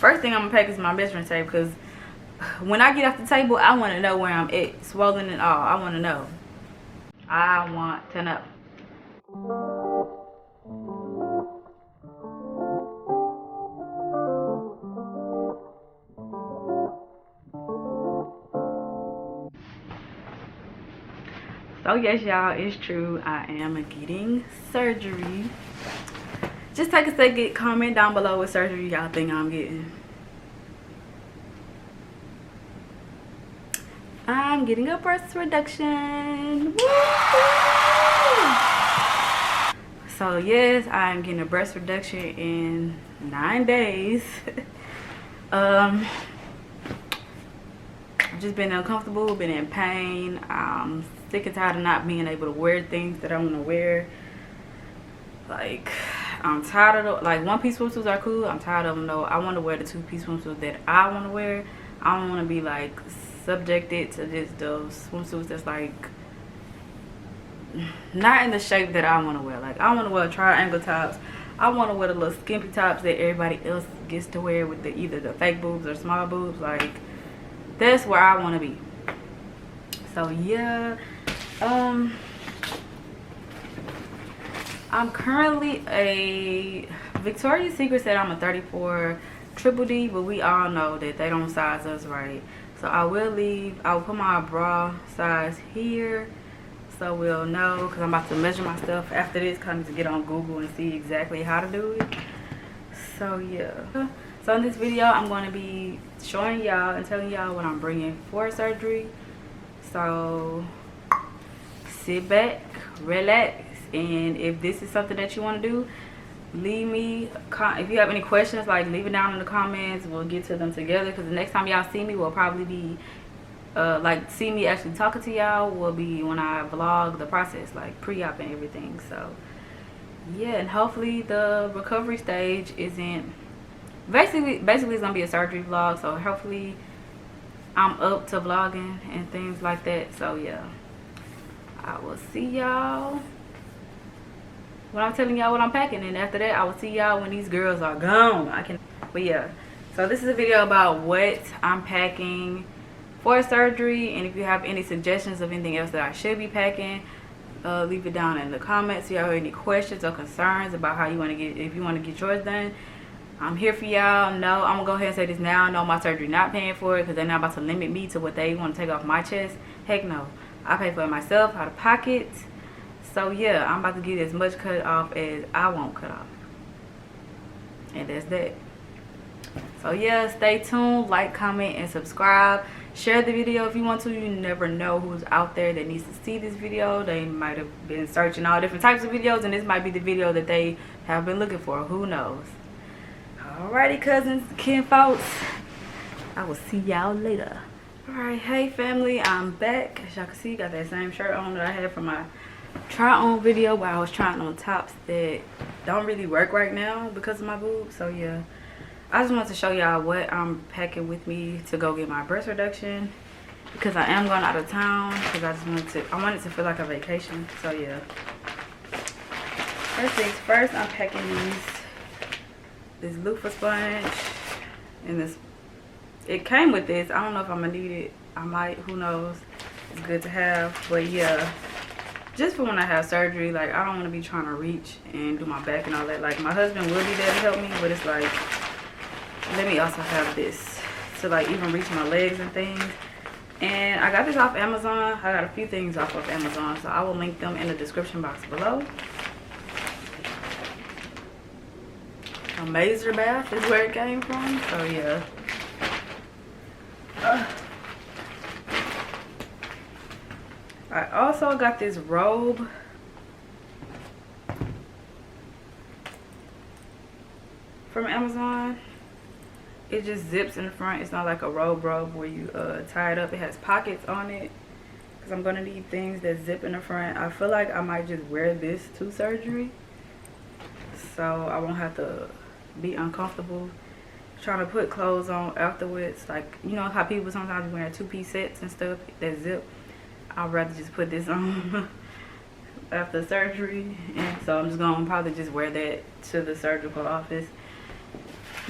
First thing I'm gonna pack is my measuring tape, because when I get off the table, I want to know where I'm at, swollen and all. I want to know. I want to know. So yes, y'all, it's true. I am getting surgery. Just take a second, comment down below what surgery y'all think I'm getting. I'm getting a breast reduction. Woo-hoo! So yes, I'm getting a breast reduction in 9 days. I've just been uncomfortable, been in pain. I'm sick and tired of not being able to wear things that I want to wear. Like, I'm tired of like one-piece swimsuits are cool. I'm tired of them though. I want to wear the two-piece swimsuit that I want to wear. I don't want to be like subjected to just those swimsuits that's like not in the shape that I want to wear. Like, I want to wear triangle tops. I want to wear the little skimpy tops that everybody else gets to wear with the either the fake boobs or small boobs. Like, that's where I want to be. So yeah, I'm currently a Victoria's Secret said I'm a 34 triple D, but we all know that they don't size us right. So I will put my bra size here so we'll know, because I'm about to measure my stuff after this, kind of to get on Google and see exactly how to do it. So yeah. So in this video, I'm going to be showing y'all and telling y'all what I'm bringing for surgery. So sit back, relax, and if this is something that you want to do, leave me, if you have any questions, like leave it down in the comments. We'll get to them together, because the next time y'all see me will probably be like see me actually talking to y'all will be when I vlog the process, like pre-op and everything. So yeah, and hopefully the recovery stage isn't basically it's gonna be a surgery vlog, so hopefully I'm up to vlogging and things like that. So yeah, I will see y'all when I'm telling y'all what I'm packing, and after that I will see y'all when these girls are gone. But yeah, so this is a video about what I'm packing for surgery, and if you have any suggestions of anything else that I should be packing, leave it down in the comments. If y'all have any questions or concerns about how you want to get, if you want to get yours done, I'm here for y'all. No, I'm gonna go ahead and say this now. No, my surgery not paying for it, because they're not about to limit me to what they want to take off my chest. Heck no, I pay for it myself out of pocket. So yeah, I'm about to get as much cut off as I want cut off, and that's that. So yeah, stay tuned, like, comment, and subscribe. Share the video if you want to. You never know who's out there that needs to see this video. They might have been searching all different types of videos, and this might be the video that they have been looking for. Who knows? Alrighty, cousins, kinfolks, I will see y'all later. Alright, hey family, I'm back. As y'all can see, got that same shirt on that I had for my try on video, where I was trying on tops that don't really work right now because of my boobs. So yeah, I just wanted to show y'all what I'm packing with me to go get my breast reduction, because I am going out of town, because I wanted to feel like a vacation. So yeah, first things first, I'm packing this loofah sponge, and this, it came with this. I don't know if I'm gonna need it. I might, who knows. It's good to have, but yeah, just for when I have surgery. Like, I don't want to be trying to reach and do my back and all that. Like, my husband will be there to help me, but it's like, let me also have this to like even reach my legs and things. And I got this off Amazon. I got a few things off of Amazon, so I will link them in the description box below. A Mazer bath is where it came from. So yeah. I also got this robe from Amazon. It just zips in the front. It's not like a robe where you tie it up. It has pockets on it, because I'm gonna need things that zip in the front. I feel like I might just wear this to surgery, so I won't have to be uncomfortable trying to put clothes on afterwards. Like, you know how people sometimes wear two-piece sets and stuff that zip. I'd rather just put this on after surgery, and so I'm just gonna probably just wear that to the surgical office.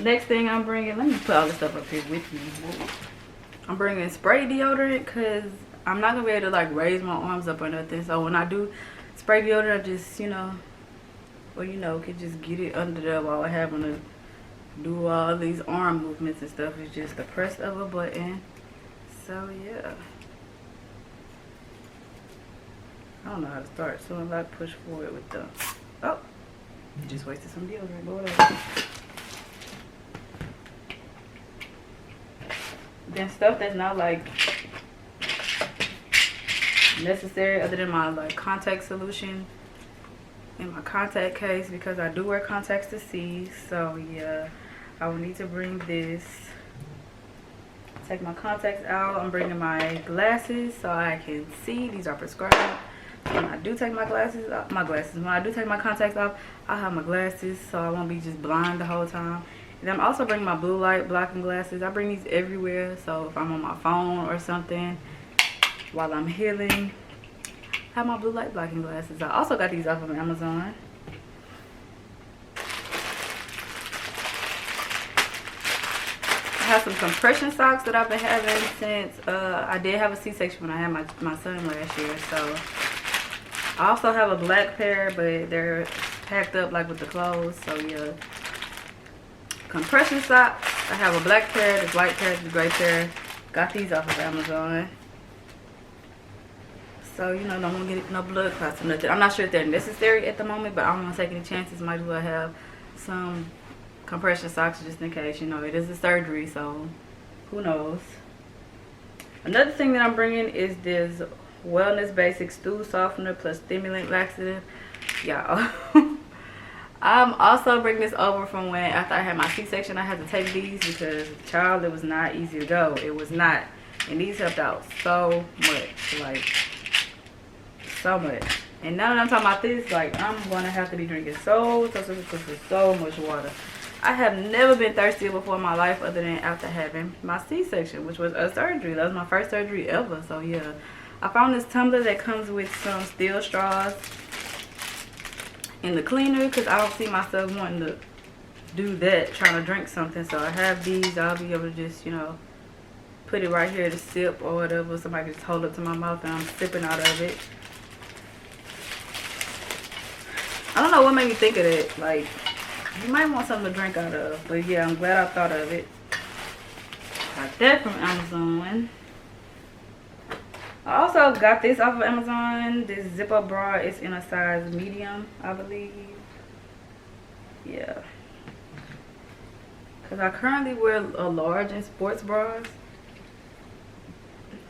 Next thing I'm bringing, let me put all this stuff up here with me. I'm bringing spray deodorant because I'm not gonna be able to like raise my arms up or nothing. So when I do spray deodorant, I just, you know, well, you know, could just get it under there while I having to do all these arm movements and stuff. It's just the press of a button. So yeah, I don't know how to start, so I'm like push forward with the, oh, just wasted some deodorant, but whatever. Then stuff that's not like necessary other than my like contact solution in my contact case, because I do wear contacts to see. So yeah, I will need to bring this. Take my contacts out. I'm bringing my glasses so I can see. These are prescribed. When I do take my glasses off, when I do take my contacts off, I'll have my glasses so I won't be just blind the whole time. And I'm also bringing my blue light blocking glasses. I bring these everywhere, so if I'm on my phone or something while I'm healing, I have my blue light blocking glasses. I also got these off of Amazon. I have some compression socks that I've been having since I did have a C-section when I had my son last year. So I also have a black pair, but they're packed up like with the clothes. So yeah, compression socks. I have a black pair, this white pair, this gray pair. Got these off of Amazon. So, you know, don't want to get no blood clots or nothing. I'm not sure if they're necessary at the moment, but I don't want to take any chances. Might as well have some compression socks just in case. You know, it is a surgery, so who knows. Another thing that I'm bringing is this Wellness Basics Stool Softener plus Stimulant Laxative. Y'all. I'm also bringing this over from when, after I had my C-section, I had to take these because, child, it was not easy to go. It was not. And these helped out so much. Like, so much. And now that I'm talking about this, like, I'm going to have to be drinking so much water. I have never been thirstier before in my life other than after having my C-section, which was a surgery. That was my first surgery ever. So, yeah. I found this tumbler that comes with some steel straws in the cleaner because I don't see myself wanting to do that, trying to drink something. So I have these. I'll be able to just, you know, put it right here to sip or whatever. Somebody can just hold it to my mouth and I'm sipping out of it. I don't know what made me think of it. Like, you might want something to drink out of. But yeah, I'm glad I thought of it. Got that from Amazon. I also got this off of Amazon. This zip-up bra is in a size medium, I believe. Yeah. Because I currently wear a large in sports bras.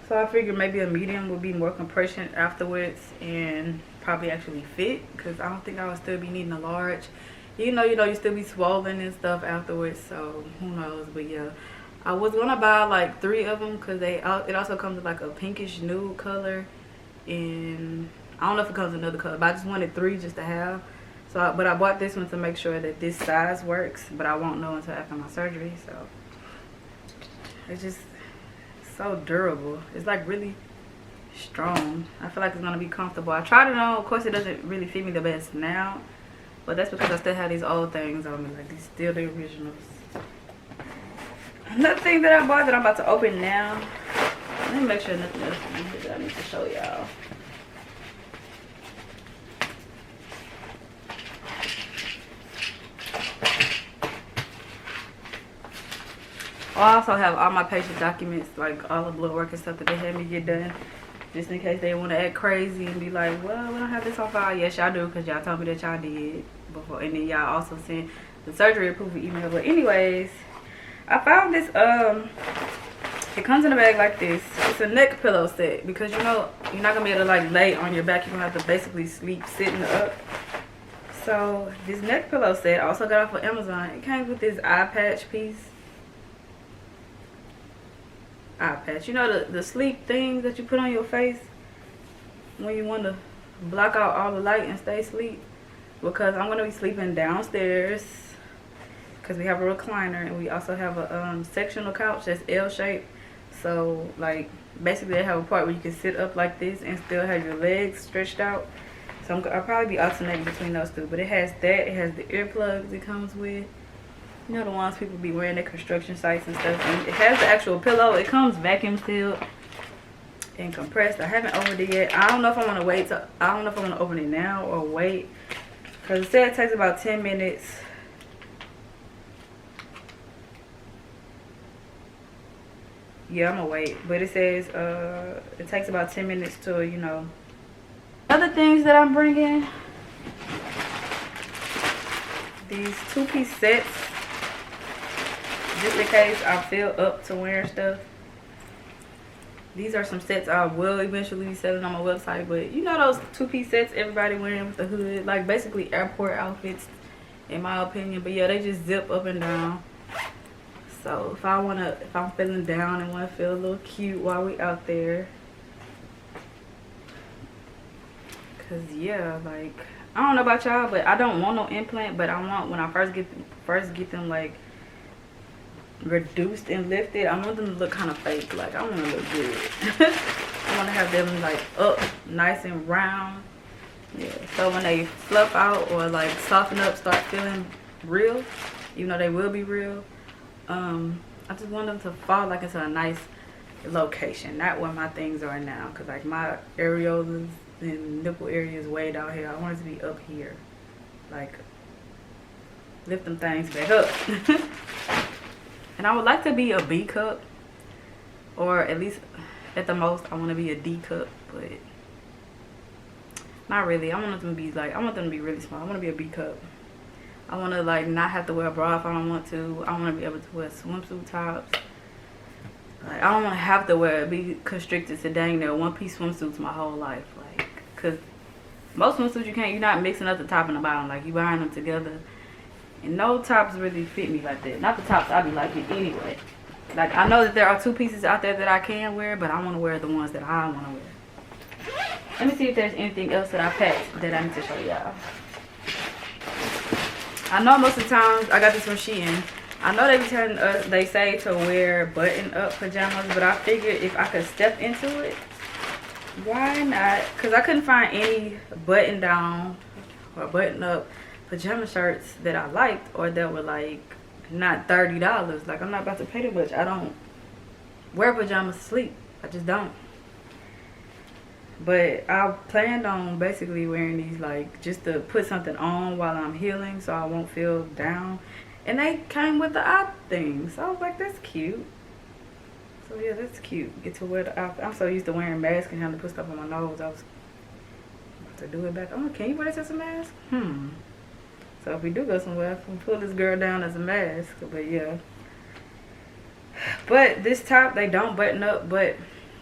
So I figured maybe a medium would be more compression afterwards and probably actually fit. Because I don't think I would still be needing a large. You know, you still be swollen and stuff afterwards. So who knows, but yeah. I was gonna buy like 3 of them because it also comes with like a pinkish nude color, and I don't know if it comes with another color, but I just wanted 3 just to have. So, but I bought this one to make sure that this size works, but I won't know until after my surgery. So it's just so durable. It's like really strong. I feel like it's gonna be comfortable. I tried it on. Of course, it doesn't really fit me the best now, but that's because I still have these old things on me. Like these still the originals. Another thing that I bought that I'm about to open now. Let me make sure nothing else is in here that I need to show y'all. I also have all my patient documents, like all the blood work and stuff that they had me get done. Just in case they want to act crazy and be like, well, we don't have this on file. Yes, y'all do, because y'all told me that y'all did before. And then y'all also sent the surgery approval email. But anyways, I found this, it comes in a bag like this. It's a neck pillow set because, you know, you're not going to be able to, like, lay on your back. You're going to have to basically sleep sitting up. So, this neck pillow set I also got off of Amazon. It came with this eye patch piece. Eye patch. You know, the sleep things that you put on your face when you want to block out all the light and stay asleep. Because I'm going to be sleeping downstairs. Because we have a recliner and we also have a sectional couch that's L-shaped. So, like, basically they have a part where you can sit up like this and still have your legs stretched out. So I'll probably be alternating between those two. But it has that. It has the earplugs it comes with. You know, the ones people be wearing at construction sites and stuff. And it has the actual pillow. It comes vacuum sealed and compressed. I haven't opened it yet. I don't know if I want to wait. I don't know if I want to open it now or wait. Because it said it takes about 10 minutes. Yeah, I'm going to wait. But it says it takes about 10 minutes to, you know. Other things that I'm bringing. These 2-piece sets. Just in case I feel up to wearing stuff. These are some sets I will eventually be selling on my website. But you know those 2-piece sets everybody wearing with the hood. Like basically airport outfits in my opinion. But yeah, they just zip up and down. So if I'm feeling down and want to feel a little cute while we out there. Cause yeah, like I don't know about y'all, but I don't want no implant. But I want when I first get them like reduced and lifted, I want them to look kind of fake. Like I want to look good. I want to have them like up nice and round. Yeah, so when they fluff out or like soften up, start feeling real, even though they will be real, I just want them to fall like into a nice location, not where my things are now. Because like my areolas and nipple areas way down here, I want it to be up here. Like lift them things back up. And I would like to be a B cup, or at least at the most I want to be a D cup, but not really. I want them to be like, I want them to be really small. I want to be a B cup. I want to like not have to wear a bra if I don't want to. I want to be able to wear swimsuit tops. Like I don't want to have to be constricted to dang near 1-piece swimsuits my whole life. Like, cause most swimsuits you're not mixing up the top and the bottom. Like you buying them together. And no tops really fit me like that. Not the tops I be liking anyway. Like I know that there are 2 pieces out there that I can wear, but I want to wear the ones that I want to wear. Let me see if there's anything else that I packed that I need to show y'all. I know most of the times I got this from Shein. I know they be telling us, they say to wear button up pajamas, but I figured if I could step into it, why not? Because I couldn't find any button down or button up pajama shirts that I liked, or that were like not $30. Like I'm not about to pay too much. I don't wear pajamas to sleep. I just don't. But I planned on basically wearing these like just to put something on while I'm healing, so I won't feel down. And they came with the eye thing, so I was like, that's cute. So yeah, that's cute. Get to wear the outfit. I'm so used to wearing masks and having to put stuff on my nose. I was about to do it back. Oh, can you wear this as a mask? So if we do go somewhere, I can pull this girl down as a mask. But yeah. But this top, they don't button up, but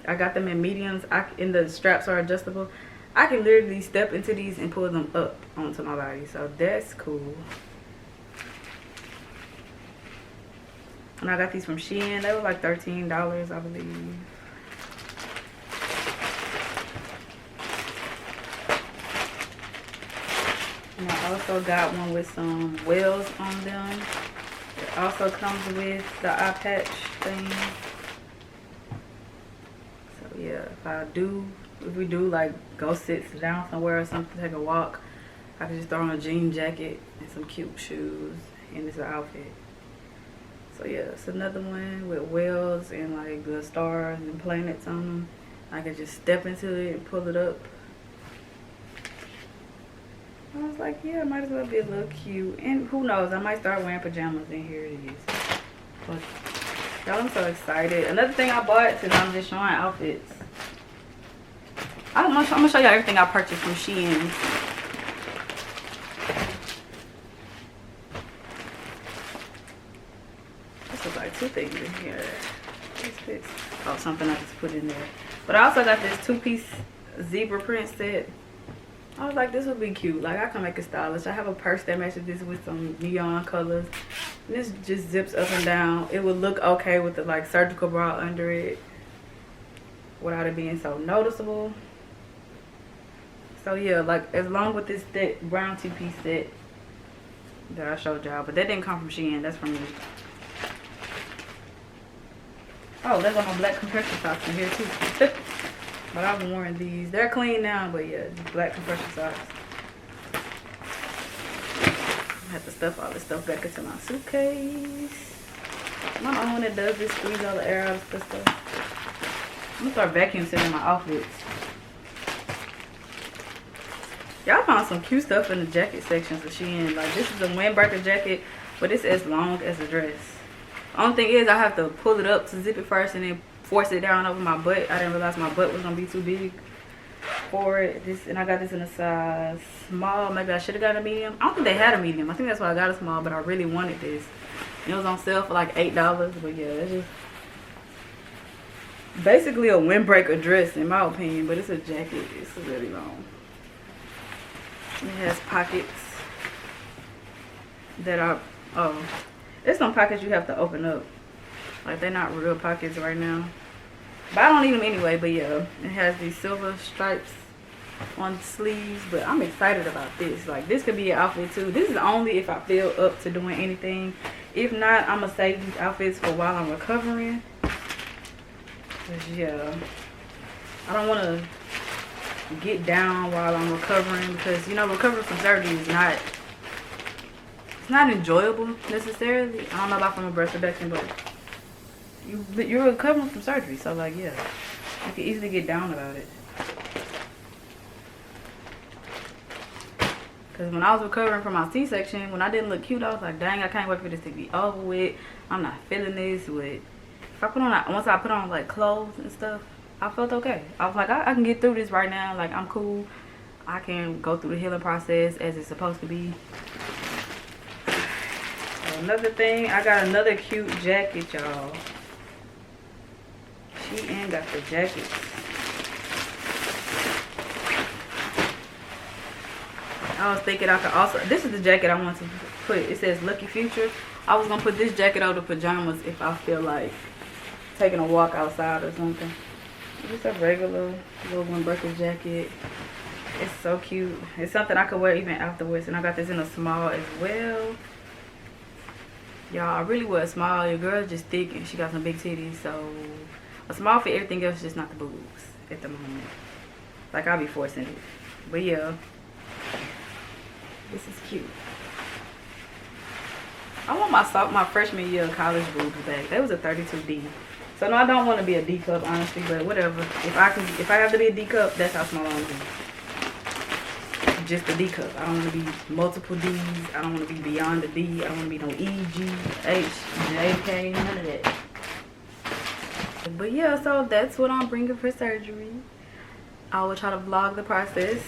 I got them in mediums. And the straps are adjustable. I can literally step into these and pull them up onto my body. So that's cool. And I got these from Shein. They were like $13, I believe. And I also got one with some wheels on them. It also comes with the eye patch thing. So yeah, if we do like go sit down somewhere or something, take a walk, I can just throw on a jean jacket and some cute shoes and this outfit. So yeah, it's another one with wheels and like the stars and planets on them. I can just step into it and pull it up. I was like, yeah, might as well be a little cute. And who knows, I might start wearing pajamas in here. It is. But y'all, I'm so excited. Another thing I bought, since I'm just showing outfits, I'm gonna show y'all everything I purchased from Shein. This is like 2 things in here. What's this? Oh, something I just put in there. But I also got this 2-piece zebra print set. I was like, this would be cute. Like, I can make it stylish. I have a purse that matches this with some neon colors. And this just zips up and down. It would look okay with the, like, surgical bra under it without it being so noticeable. So, yeah, like, as long with this thick brown 2-piece set that I showed y'all. But that didn't come from Shein. That's from me. Oh, there's my black compression socks in here, too. But I've worn these. They're clean now, but yeah, just black compression socks. I have to stuff all this stuff back into my suitcase. I'm the only one that does this, squeeze all the air out of this stuff. I'm gonna start vacuum sealing my outfits. Y'all found some cute stuff in the jacket sections of Shein. Like, this is a windbreaker jacket, but it's as long as a dress. The only thing is I have to pull it up to zip it first and then force it down over my butt. I didn't realize my butt was gonna be too big for it. And I got this in a size small. Maybe I should have got a medium. I don't think they had a medium. I think that's why I got a small, but I really wanted this. It was on sale for like $8, but yeah, it's just basically a windbreaker dress in my opinion, but it's a jacket. It's really long. It has pockets that are, oh, there's some pockets you have to open up. Like, they're not real pockets right now. But I don't need them anyway, but yeah. It has these silver stripes on the sleeves, but I'm excited about this. Like, this could be an outfit too. This is only if I feel up to doing anything. If not, I'm gonna save these outfits for while I'm recovering. Cause yeah, I don't want to get down while I'm recovering, because you know, recovering from surgery is not, it's not enjoyable necessarily. I don't know about from a breast reduction, but you're recovering from surgery, so like, yeah, you can easily get down about it. Because when I was recovering from my C-section, when I didn't look cute, I was like, dang, I can't wait for this to be over with. I'm not feeling this. With if I put on, once I put on like clothes and stuff, I felt okay. I was like, I can get through this right now. Like, I'm cool. I can go through the healing process as it's supposed to be. So another thing, I got another cute jacket, y'all. Shein got the jackets. I was thinking I could also, this is the jacket I want to put. It says Lucky Future. I was going to put this jacket over the pajamas if I feel like taking a walk outside or something. Just a regular little windbreaker jacket. It's so cute. It's something I could wear even afterwards. And I got this in a small as well. Y'all, I really wear a small. Your girl's just thick and she got some big titties. So a small for everything else, just not the boobs at the moment. Like, I'll be forcing it. But yeah. This is cute. I want my freshman year of college boobs back. That was a 32D. So no, I don't want to be a D cup, honestly, but whatever. If I have to be a D cup, that's how small I want to be. Just a D cup. I don't want to be multiple D's. I don't want to be beyond the D. I don't want to be no E, G, H, J, K, none of that. But yeah, so that's what I'm bringing for surgery. I will try to vlog the process.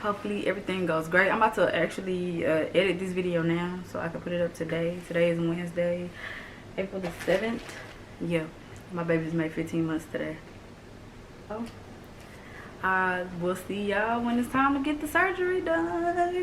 Hopefully everything goes great. I'm about to actually edit this video now so I can put it up today. Today is Wednesday, April the 7th. Yeah, my baby's made 15 months today. So I will see y'all when it's time to get the surgery done.